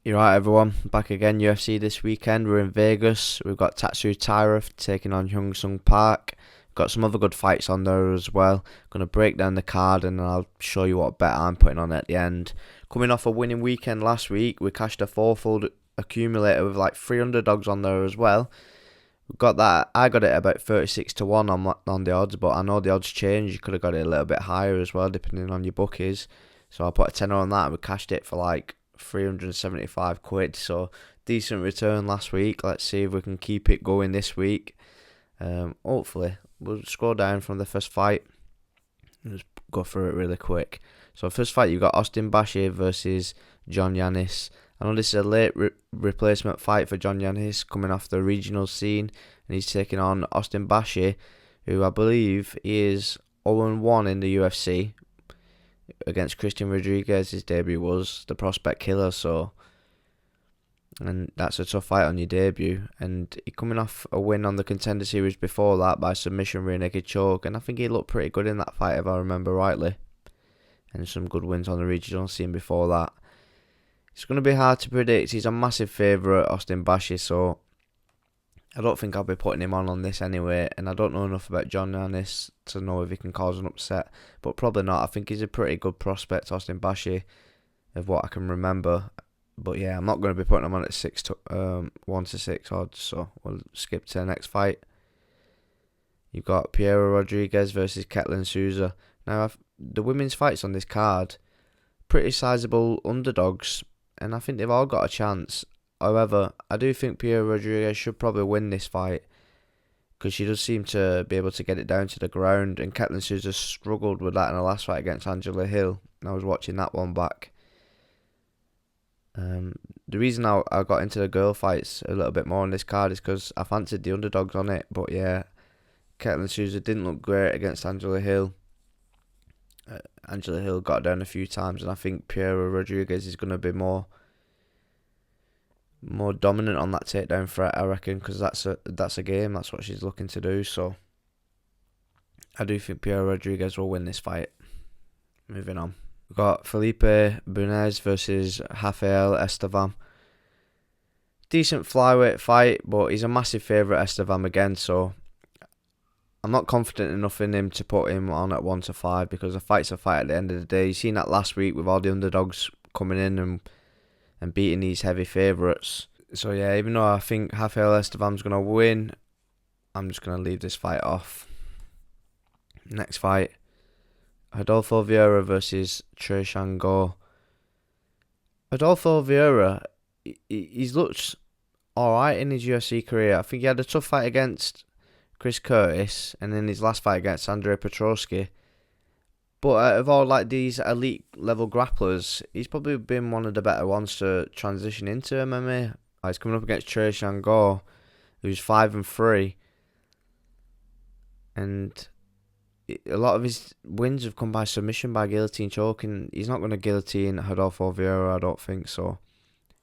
You're right, everyone. Back again, UFC this weekend. We're in Vegas. We've got Taira taking on Hyung Sung Park. Got some other good fights on there as well. Going to break down the card and I'll show you what bet I'm putting on at the end. Coming off a winning weekend last week, we cashed a fourfold accumulator with like 3 underdogs on there as well. We got that. I got it about 36 to 1 on the odds, but I know the odds change. You could have got it a little bit higher as well, depending on your bookies. So I put a tenner on that and we cashed it for like 375 quid, so decent return last week. Let's see if we can keep it going this week. Hopefully we'll scroll down from the first fight and just go through it really quick. So first fight, you got Austin Bashir versus John Yanis. I know this is a late replacement fight for John Yanis, coming off the regional scene, and he's taking on Austin Bashir, who I believe is 0-1 in the UFC. Against Christian Rodriguez, his debut was the prospect killer, and that's a tough fight on your debut. And he coming off a win on the Contender Series before that by submission rear naked choke, and I think he looked pretty good in that fight if I remember rightly. And some good wins on the regional scene before that. It's going to be hard to predict. He's a massive favourite, Austin Bashir, so I don't think I'll be putting him on this anyway, and I don't know enough about John Yanis to know if he can cause an upset, but probably not. I think he's a pretty good prospect, Austin Bashir, of what I can remember. But yeah, I'm not going to be putting him on at 1-6 odds, so we'll skip to the next fight. You've got Piera Rodriguez versus Ketlin Souza. Now, the women's fights on this card, pretty sizable underdogs, and I think they've all got a chance. However, I do think Piera Rodriguez should probably win this fight because she does seem to be able to get it down to the ground, and Ketlin Souza struggled with that in the last fight against Angela Hill. I was watching that one back. The reason I got into the girl fights a little bit more on this card is because I fancied the underdogs on it, but yeah, Ketlin Souza didn't look great against Angela Hill. Angela Hill got down a few times, and I think Piera Rodriguez is going to be more dominant on that takedown threat, I reckon, because that's a game. That's what she's looking to do. So I do think Piera Rodriguez will win this fight. Moving on, we've got Felipe Bunez versus Rafael Estevam. Decent flyweight fight, but he's a massive favourite, Estevam, again. So I'm not confident enough in him to put him on at 1-5 because a fight's a fight at the end of the day. You've seen that last week with all the underdogs coming in and beating these heavy favourites. So yeah, even though I think Rafael Estevam's going to win, I'm just going to leave this fight off. Next fight, Adolfo Vieira versus Trey Shango. Adolfo Vieira, he's looked alright in his UFC career. I think he had a tough fight against Chris Curtis, and then his last fight against Andrei Petroski. But out of all like these elite level grapplers, he's probably been one of the better ones to transition into MMA. He's coming up against Trey Shango, who's 5-3, and a lot of his wins have come by submission, by guillotine choke, and he's not going to guillotine Adolfo Vieira, I don't think so.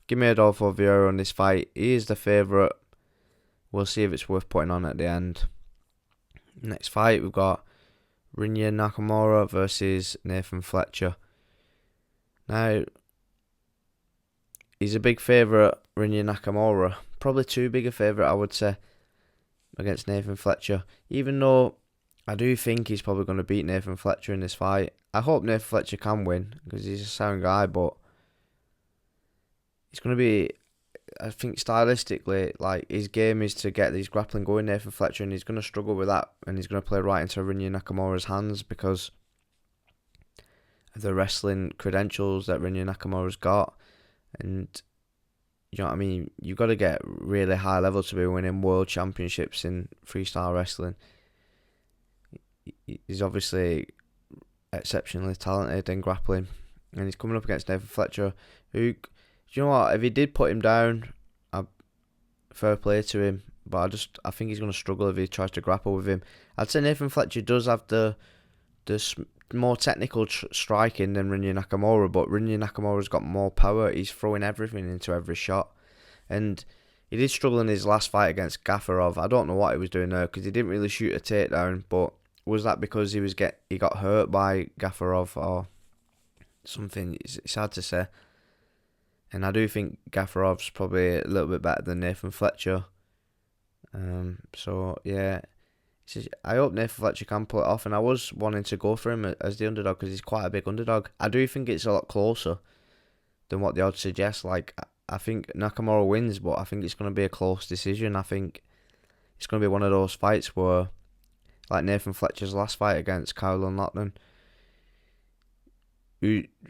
Give me Adolfo Vieira on this fight. He is the favourite. We'll see if it's worth putting on at the end. Next fight, we've got Rinya Nakamura versus Nathan Fletcher. Now, he's a big favourite, Rinya Nakamura. Probably too big a favourite, I would say, against Nathan Fletcher. Even though I do think he's probably going to beat Nathan Fletcher in this fight. I hope Nathan Fletcher can win because he's a sound guy, but it's going to be, I think stylistically, like his game is to get these grappling going, Nathan Fletcher, and he's going to struggle with that, and he's going to play right into Rinya Nakamura's hands because of the wrestling credentials that Rinya Nakamura's got. And you know what I mean, you've got to get really high level to be winning world championships in freestyle wrestling. He's obviously exceptionally talented in grappling, and he's coming up against Nathan Fletcher, who, do you know what, if he did put him down, fair play to him, but I think he's going to struggle if he tries to grapple with him. I'd say Nathan Fletcher does have the more technical striking than Rinya Nakamura, but Rinya Nakamura's got more power. He's throwing everything into every shot, and he did struggle in his last fight against Gafarov. I don't know what he was doing there because he didn't really shoot a takedown, but was that because he got hurt by Gafarov or something? It's hard to say. And I do think Gafarov's probably a little bit better than Nathan Fletcher. So yeah, I hope Nathan Fletcher can pull it off. And I was wanting to go for him as the underdog because he's quite a big underdog. I do think it's a lot closer than what the odds suggest. Like, I think Nakamura wins, but I think it's going to be a close decision. I think it's going to be one of those fights where, like Nathan Fletcher's last fight against Kyle Lachlan,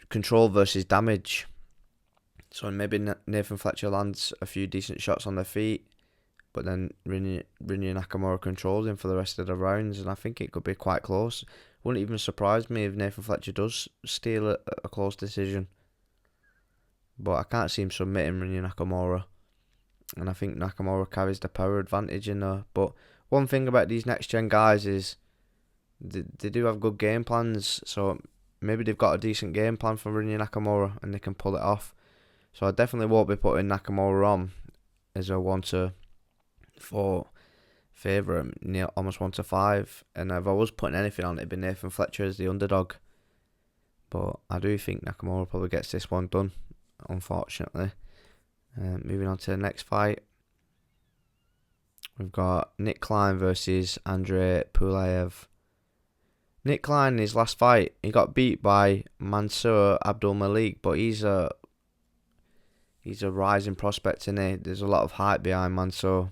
control versus damage. So maybe Nathan Fletcher lands a few decent shots on the feet, but then Rinya Nakamura controls him for the rest of the rounds, and I think it could be quite close. Wouldn't even surprise me if Nathan Fletcher does steal a close decision. But I can't see him submitting Rinya Nakamura, and I think Nakamura carries the power advantage in there. But one thing about these next gen guys is they do have good game plans, so maybe they've got a decent game plan for Rinya Nakamura and they can pull it off. So I definitely won't be putting Nakamura on as a 1-4 favourite, near almost 1-5. And if I was putting anything on, it'd be Nathan Fletcher as the underdog. But I do think Nakamura probably gets this one done, unfortunately. Moving on to the next fight, we've got Nick Klein versus Andrei Pulaev. Nick Klein, in his last fight, he got beat by Mansour Abdulmalik, but he's a rising prospect, isn't he? There's a lot of hype behind Mansour.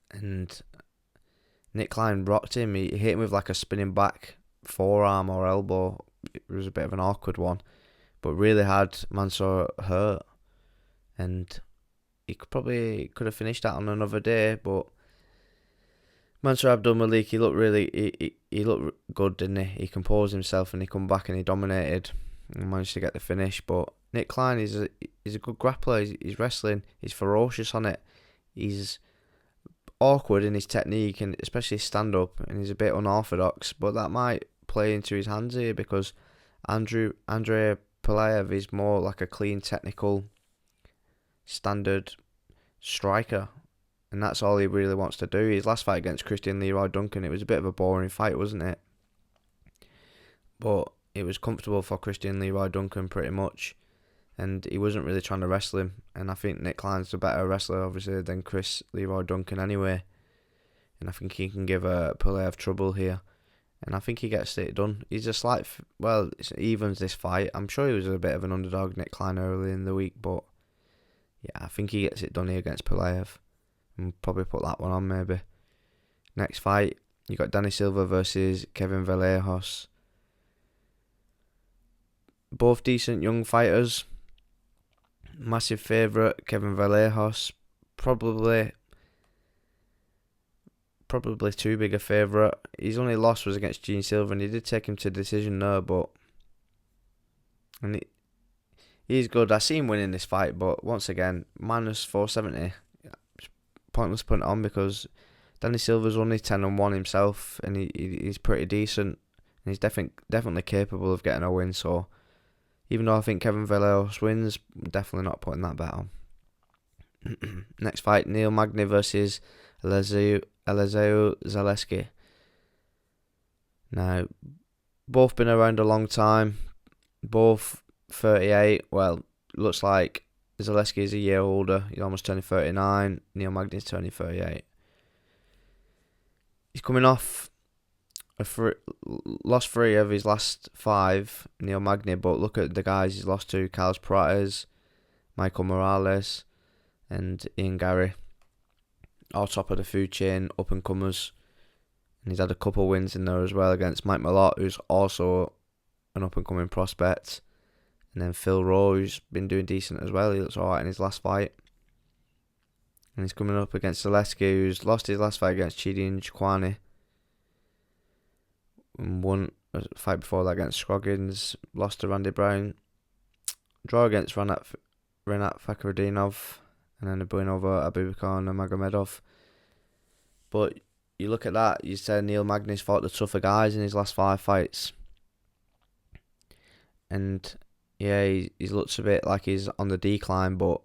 And Nick Klein rocked him. He hit him with like a spinning back forearm or elbow. It was a bit of an awkward one, but really had Mansour hurt. And he could have finished that on another day, but Mansour Abdulmalik, he looked good, didn't he? He composed himself and he come back and he dominated and managed to get the finish. But Nick Klein is a good grappler. He's wrestling. He's ferocious on it. He's awkward in his technique and especially his stand up, and he's a bit unorthodox. But that might play into his hands here because Andrei Pulaev is more like a clean, technical, standard striker, and that's all he really wants to do. His last fight against Christian Leroy Duncan, it was a bit of a boring fight, wasn't it? But it was comfortable for Christian Leroy Duncan pretty much, and he wasn't really trying to wrestle him. And I think Nick Klein's a better wrestler, obviously, than Chris Leroy Duncan anyway. And I think he can give Pulaev trouble here. And I think he gets it done. He's a slight, it evens this fight. I'm sure he was a bit of an underdog, Nick Klein, early in the week, but yeah, I think he gets it done here against Pulaev. And probably put that one on maybe. Next fight, you got Danny Silva versus Kevin Vallejos. Both decent young fighters. Massive favourite, Kevin Vallejos. Probably too big a favourite. His only loss was against Gene Silva, and he did take him to decision there, but he's good. I see him winning this fight, but once again, minus 470. It's pointless putting it on because Danny Silva's only 10-1 himself, and he's pretty decent, and he's definitely capable of getting a win. So even though I think Kevin Vallejos wins, I'm definitely not putting that bet on. Next fight, Neil Magny versus Eliseu Zaleski. Now, both been around a long time. Both 38. Well, looks like Zaleski is a year older. He's almost turning 39. Neil Magny's turning 38. He's coming off lost 3 of his last 5, Neil Magny, but look at the guys he's lost to: Carlos Prates, Michael Morales, and Ian Gary. All top of the food chain, up and comers. And he's had a couple wins in there as well against Mike Malott, who's also an up and coming prospect. And then Phil Rowe, who's been doing decent as well. He looks alright in his last fight. And he's coming up against Zaleski, who's lost his last fight against Chidi Njokuani. And won a fight before that against Scroggins. Lost to Randy Brown. Draw against Renat Fakhretdinov. And then a win over Abubakar Nurmagomedov. But you look at that, you said Neil Magny's fought the tougher guys in his last 5 fights. And yeah, he looks a bit like he's on the decline, but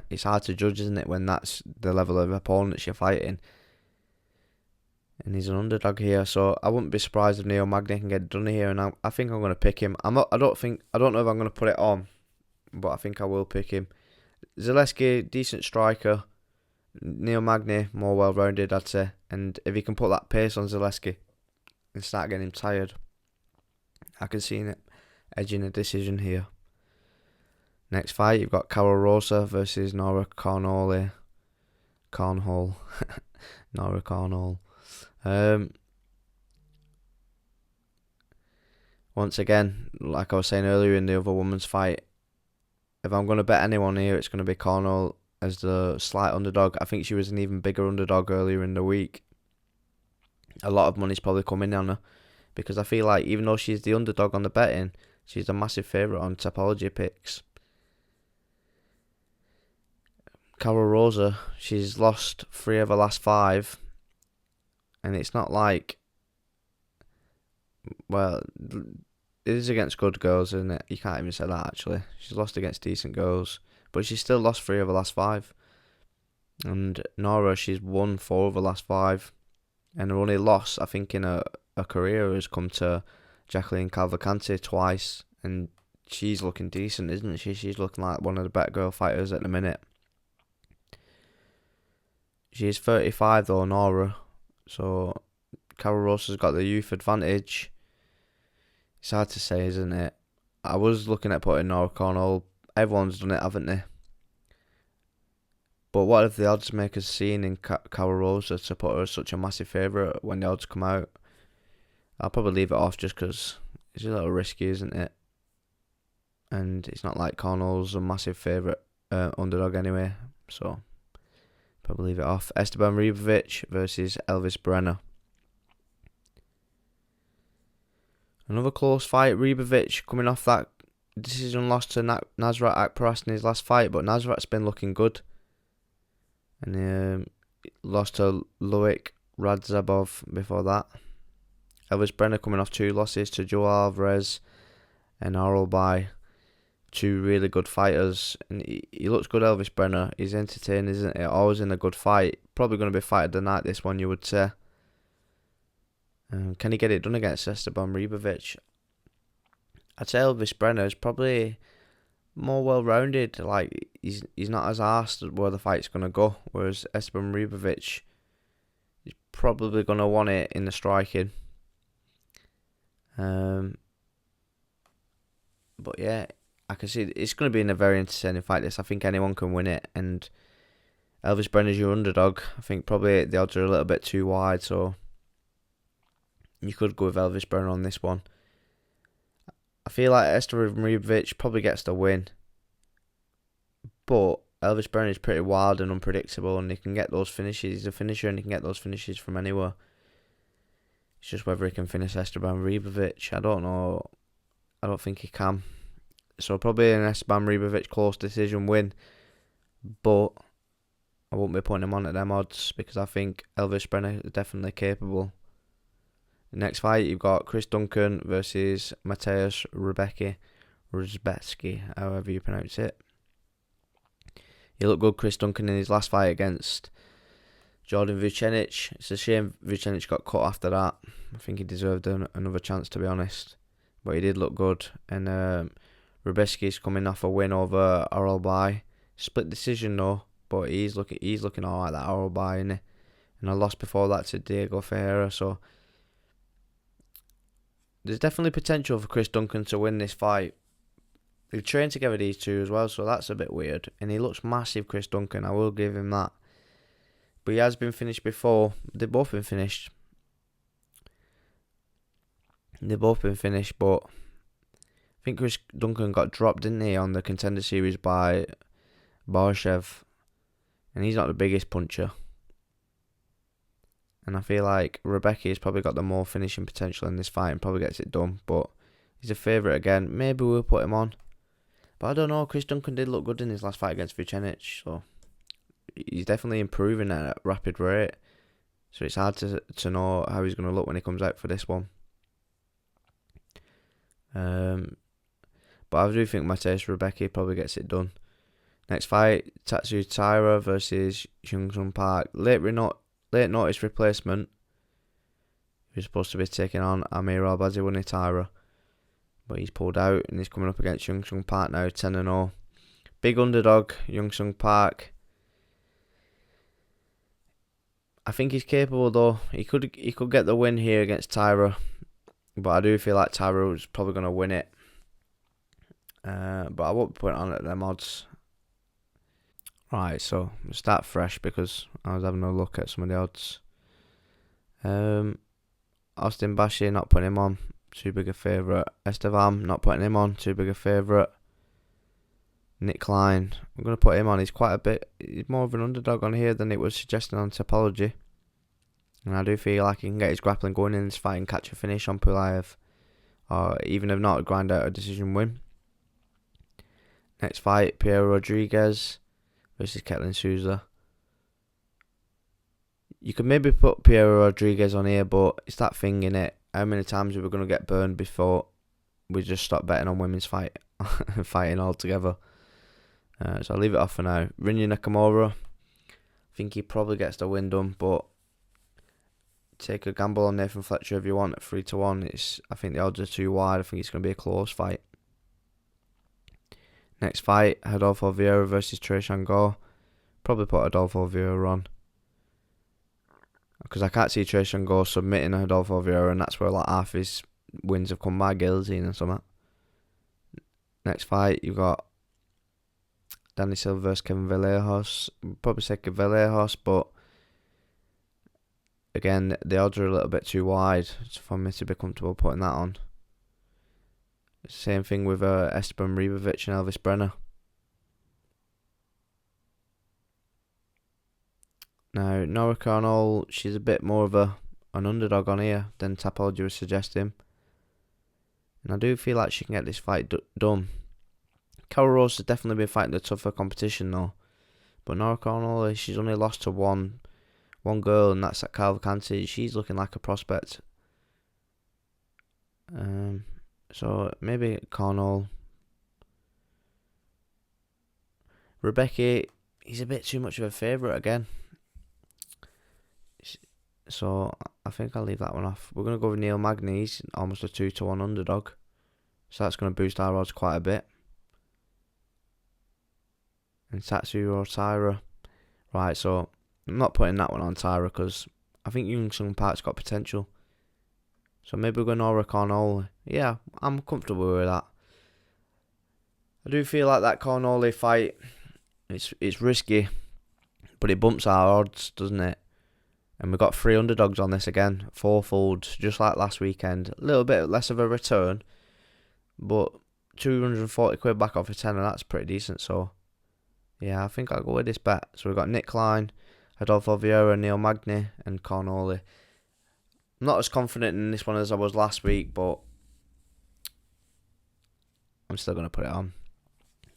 it's hard to judge, isn't it, when that's the level of opponents you're fighting. And he's an underdog here, so I wouldn't be surprised if Neil Magny can get it done here, and I think I'm going to pick him. I don't know if I'm going to put it on, but I think I will pick him. Zaleski, decent striker. Neil Magny, more well-rounded, I'd say. And if he can put that pace on Zaleski and start getting him tired, I can see him edging a decision here. Next fight, you've got Carol Rosa versus Nora Cornhole. Nora Cornhole. Once again, like I was saying earlier in the other woman's fight, if I'm going to bet anyone here, it's going to be Cornhole as the slight underdog. I think she was an even bigger underdog earlier in the week. A lot of money's probably coming on her because I feel like even though she's the underdog on the betting, she's a massive favourite on Tapology picks. Carol Rosa, she's lost 3 of her last 5, and it's not like, well, it is against good girls, isn't it? You can't even say that, actually. She's lost against decent girls, but she's still lost 3 of her last 5. And Nora, she's won 4 of her last 5, and her only loss, I think, in her career has come to Jacqueline Cavalcanti twice, and she's looking decent, isn't she? She's looking like one of the better girl fighters at the minute. She's 35 though, Nora, so Carol Rosa's got the youth advantage. It's hard to say, isn't it? I was looking at putting Nora Cornwall. Everyone's done it, haven't they? But what have the odds makers seen in Carol Rosa to put her as such a massive favourite when the odds come out? I'll probably leave it off just because it's a little risky, isn't it? And it's not like Cornwall's a massive favourite underdog anyway, so probably leave it off. Esteban Ribovic versus Elvis Brenner. Another close fight. Ribovic coming off that decision loss to Nasrat Akparas in his last fight, but Nasrat's been looking good. And lost to Loic Radzhabov before that. Elvis Brenner coming off 2 losses to Joe Alvarez and Arlby. 2 really good fighters, and he looks good, Elvis Brenner. He's entertaining, isn't he? Always in a good fight. Probably going to be fight of the night, this one, you would say. Can he get it done against Esteban Ribovic? I'd say Elvis Brenner is probably more well-rounded. Like, he's not as arsed where the fight's going to go, whereas Esteban Ribovic is probably going to want it in the striking. But yeah, I can see it's going to be in a very entertaining fight, this. I think anyone can win it, and Elvis Brenner's your underdog. I think probably the odds are a little bit too wide, so you could go with Elvis Brenner on this one. I feel like Esteban Ribovic probably gets the win, but Elvis Brenner is pretty wild and unpredictable, and he can get those finishes. He's a finisher, and he can get those finishes from anywhere. It's just whether he can finish Esteban Ribovic. I don't know. I don't think he can. So probably an Esteban Ribovic close decision win, but I won't be putting him on at them odds because I think Elvis Brenner is definitely capable. The next fight, you've got Chris Duncan versus Mateusz Rebecki, however you pronounce it. He looked good, Chris Duncan, in his last fight against Jordan Vucenic. It's a shame Vucenic got cut after that. I think he deserved another chance, to be honest. But he did look good. And Rebecki's coming off a win over Arlby. Split decision though, but he's looking alright, that Arlby, isn't he? And I lost before that to Diego Ferreira, so there's definitely potential for Chris Duncan to win this fight. They've trained together, these two, as well, so that's a bit weird. And he looks massive, Chris Duncan, I will give him that. But he has been finished before. They've both been finished. But I think Chris Duncan got dropped, didn't he, on the Contender Series by Barshev. And he's not the biggest puncher. And I feel like Rebecki has probably got the more finishing potential in this fight and probably gets it done. But he's a favourite again. Maybe we'll put him on. But I don't know. Chris Duncan did look good in his last fight against Vucenic. So he's definitely improving at a rapid rate. So it's hard to know how he's going to look when he comes out for this one. But I do think Mateusz Rebecki probably gets it done. Next fight, Tatsu Taira versus Hyung Sung Park. Late notice replacement. He was supposed to be taking on Amir Albazi, wasn't he, Taira? but he's pulled out and he's coming up against Young Sung Park now, 10-0. Big underdog, Young Sung Park. I think he's capable though. He could get the win here against Taira, but I do feel like Taira was probably going to win it. But I won't put it on at them odds. Right, so we'll start fresh because I was having a look at some of the odds. Austin Bashi, not putting him on, too big a favourite. Estevam, not putting him on, too big a favourite. Nick Klein, I'm going to put him on. He's more of an underdog on here than it was suggesting on Topology. And I do feel like he can get his grappling going in this fight and catch a finish on Pulaev. Or even if not, grind out a decision win. Next fight, Pierre Rodriguez versus Ketlin Souza. You could maybe put Pierre Rodriguez on here, but it's that thing, innit? How many times are we going to get burned before we just stop betting on women's fighting altogether? So I'll leave it off for now. Rinya Nakamura, I think he probably gets the win done, but take a gamble on Nathan Fletcher if you want at 3-1. I think the odds are too wide. I think it's going to be a close fight. Next fight, Adolfo Vieira versus Trey Shango. Probably put Adolfo Vieira on, because I can't see Trey Shango submitting Adolfo Vieira, and that's where like half his wins have come by guillotine and something. Next fight, you've got Danny Silva versus Kevin Vallejos. Probably say Kevin Vallejos, but again, the odds are a little bit too wide for me to be comfortable putting that on. Same thing with Esteban Ribovic and Elvis Brenner. Now, Nora Cornell, she's a bit more of an underdog on here than Tapology was suggesting. And I do feel like she can get this fight done. Carol Rose has definitely been fighting the tougher competition though. But Nora Cornell, she's only lost to one girl, and that's at Cavalcanti. She's looking like a prospect. So maybe Cornell. Rebecca, he's a bit too much of a favourite again. So I think I'll leave that one off. We're going to go with Neil Magny. He's almost a 2-1 underdog. So that's going to boost our odds quite a bit. And Tatsuro Taira. Right, so I'm not putting that one on Taira because I think Young Sung Park's got potential. So maybe we're going Nora Cornell. Yeah, I'm comfortable with that. I do feel like that Cornell fight, it's risky, but it bumps our odds, doesn't it? And we've got 3 underdogs on this again, fourfold, just like last weekend. A little bit less of a return, but 240 quid back off a tenner, that's pretty decent. So, yeah, I think I'll go with this bet. So we've got Nick Klein, Adolfo Vieira, Neil Magny, and Cornoli. I'm not as confident in this one as I was last week, but I'm still going to put it on.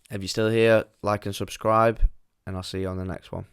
If you're still here, like and subscribe, and I'll see you on the next one.